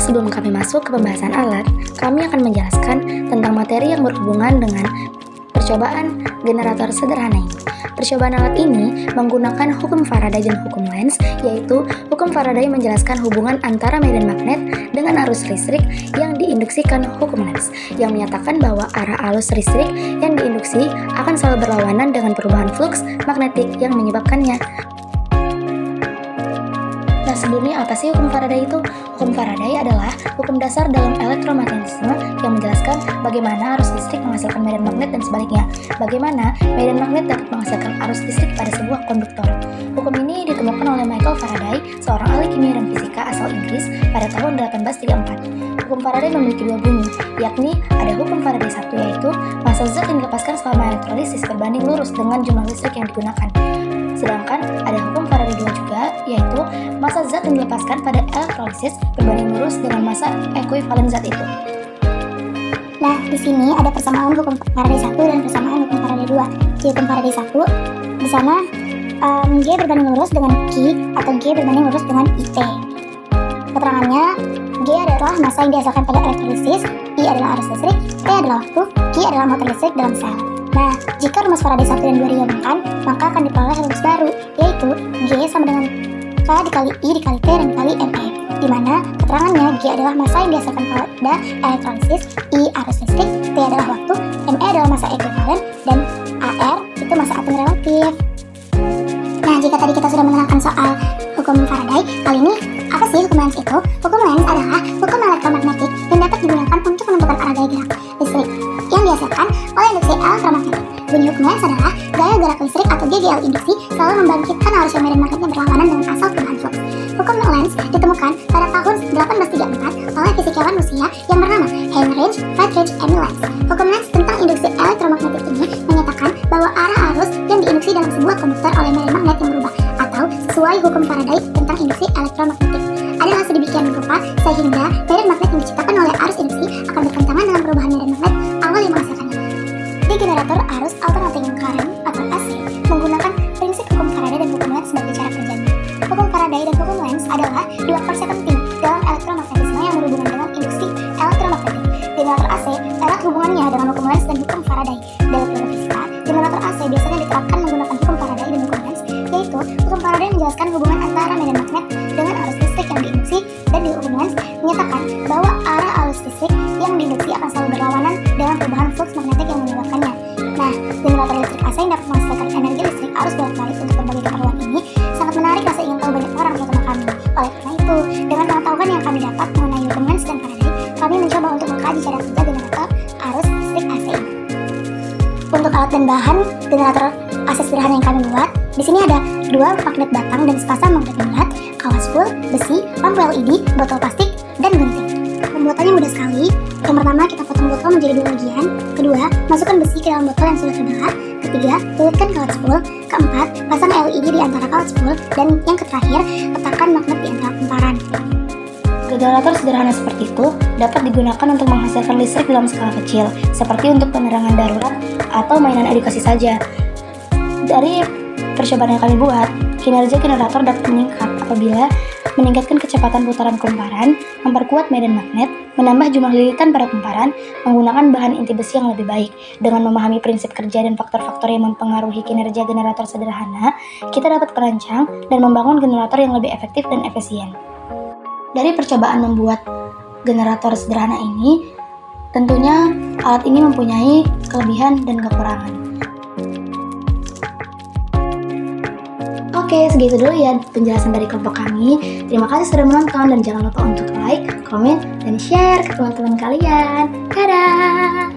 Sebelum kami masuk ke pembahasan alat, kami akan menjelaskan tentang materi yang berhubungan dengan percobaan generator sederhana ini. Percobaan alat ini menggunakan hukum Faraday dan hukum Lenz, yaitu hukum Faraday menjelaskan hubungan antara medan magnet dengan arus listrik yang diinduksikan hukum Lenz, yang menyatakan bahwa arah arus listrik yang diinduksi akan selalu berlawanan dengan perubahan flux magnetik yang menyebabkannya. Nah, sebelumnya apa sih hukum Faraday itu? Hukum Faraday adalah hukum dasar dalam elektromagnetisme yang menjelaskan bagaimana arus listrik menghasilkan medan magnet dan sebaliknya. Bagaimana medan magnet dapat menghasilkan arus listrik pada sebuah konduktor. Hukum ini ditemukan oleh Michael Faraday, seorang ahli kimia dan fisika asal Inggris pada tahun 1834. Hukum Faraday memiliki dua bunyi, yakni ada hukum Faraday 1, yaitu massa zat yang dilepaskan selama elektrolisis berbanding lurus dengan jumlah listrik yang digunakan. Sedangkan ada hukum Faraday 2 juga, yaitu massa zat yang dilepaskan pada elektrolisis berbanding lurus dengan massa ekuivalen zat itu. Nah, di sini ada persamaan hukum Faraday 1 dan persamaan hukum Faraday 2. Di hukum Faraday 1, di sana G berbanding lurus dengan Q atau G berbanding lurus dengan IT. Keterangannya, G adalah massa yang dihasilkan pada elektrolisis, I adalah arus listrik, T adalah waktu, Q adalah motor listrik dalam sel. Nah, jika rumus Faraday 1 dan 2 digabungkan, maka akan diperoleh rumus baru, yaitu G sama dengan K dikali I dikali T dan dikali ME, di mana keterangannya G adalah massa yang dihasilkan pada elektrolisis, I arus listrik, T adalah waktu, ME adalah massa ekuivalen, dan AR itu massa atom relatif. Nah, jika tadi kita sudah menerangkan soal hukum Faraday, kali ini apa sih hukum Lenz itu? Hukum Lenz adalah hukum elektromagnetik yang dapat digunakan untuk menentukan arah gaya gerak listrik yang dihasilkan oleh induksi elektromagnetik. Bunyi hukum Lenz adalah gaya gerak listrik atau GGL induksi selalu membangkitkan arus yang medan magnetnya berlawanan dengan asal perubahan flux. Hukum Lenz ditemukan pada tahun 1834 oleh fisikawan Rusia yang bernama Heinrich Friedrich Emil Lenz. Hukum Lenz tentang induksi elektromagnetik ini menyatakan bahwa arah arus yang diinduksi dalam sebuah konduktor oleh medan magnet yang berubah atau sesuai hukum Faraday tentang induksi elektromagnetik adalah sedemikian rupa sehingga medan magnet yang diciptakan oleh arus induksi akan bertentangan dengan perubahan medan magnet awal yang menghasilkannya. Di generator arus alternating current atau AC menggunakan prinsip hukum Faraday dan hukum Lenz sebagai cara kerjanya. Hukum Faraday dan hukum Lenz adalah dua konsep penting dalam elektromagnetisme yang berhubungan dengan induksi elektromagnetik. Generator AC erat hubungannya dengan hukum Lenz dan hukum Faraday. Dalam teori fisika, generator AC biasanya diterapkan menggunakan hukum Faraday dan hukum Lenz, yaitu hukum Faraday menjelaskan hubungan antara medan magnet dengan arus listrik yang diinduksi, dan di hukum Lenz menyatakan bahwa arah arus listrik yang diinduksi akan selalu berlawanan dengan perubahan flux magnetik yang menyebabkannya. Nah, generator listrik AC yang dapat menghasilkan energi listrik arus bolak-balik untuk berbagai keperluan ini sangat menarik rasa ingin tahu banyak orang terutama kami. Oleh karena itu, dengan pengetahuan yang kami dapat mengenai hukum Lenz dan Faraday, kami mencoba untuk mengkaji cara kerja generator arus listrik AC ini. Untuk alat dan bahan generator AC sederhana yang kami buat, di sini ada dua magnet batang dan sepasang magnet bulat, kawas full, besi, lampu LED, botol plastik, dan gunting. Pembuatannya mudah sekali. Yang pertama, kita potong botol menjadi dua bagian. Kedua, masukkan besi ke dalam botol yang sudah terbelah. Ketiga, lilitkan kawat spool. Keempat, pasang LED di antara kawat spool. Dan yang terakhir, letakkan magnet di antara kumparan. Generator sederhana seperti itu dapat digunakan untuk menghasilkan listrik dalam skala kecil, seperti untuk penerangan darurat atau mainan edukasi saja. Dari percobaan yang kami buat, kinerja generator dapat meningkat apabila meningkatkan kecepatan putaran kumparan, memperkuat medan magnet, menambah jumlah lilitan pada kumparan, menggunakan bahan inti besi yang lebih baik. Dengan memahami prinsip kerja dan faktor-faktor yang mempengaruhi kinerja generator sederhana, kita dapat merancang dan membangun generator yang lebih efektif dan efisien. Dari percobaan membuat generator sederhana ini, tentunya alat ini mempunyai kelebihan dan kekurangan. Oke, segitu dulu ya penjelasan dari kelompok kami. Terima kasih sudah menonton dan jangan lupa untuk like, komen, dan share ke teman-teman kalian. Dadah!